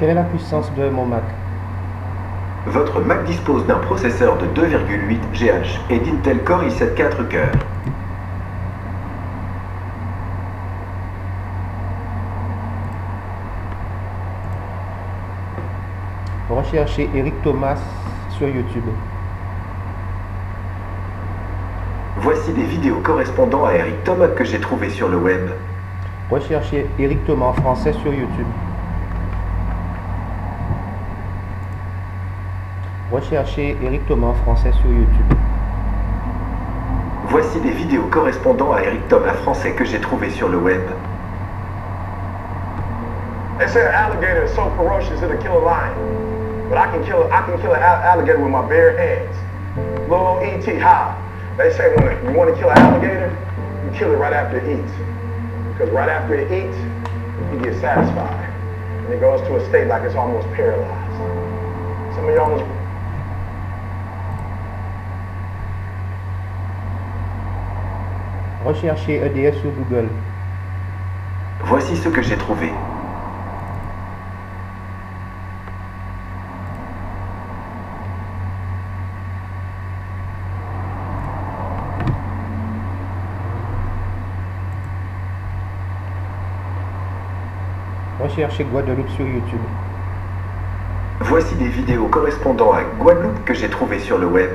Quelle est la puissance de mon Mac? Votre Mac dispose d'un processeur de 2,8 GH et d'Intel Core i7 4 cœurs. Recherchez Eric Thomas sur YouTube. Voici des vidéos correspondant à Eric Thomas que j'ai trouvées sur le web. Recherchez Eric Thomas en français sur YouTube. Recherchez Eric Thomas en français sur YouTube. Voici des vidéos correspondant à Eric Thomas français que j'ai trouvées sur le web. They say an alligator is so ferocious it'll kill a lion, but I can kill an alligator with my bare hands. Little E.T. how? They say when you want to kill an alligator, you kill it right after it eats, because right after it eats, he gets satisfied, and it goes to a state like it's almost paralyzed. Some of y'all. Recherchez EDF sur Google. Voici ce que j'ai trouvé. Recherchez Guadeloupe sur YouTube. Voici des vidéos correspondant à Guadeloupe que j'ai trouvées sur le web.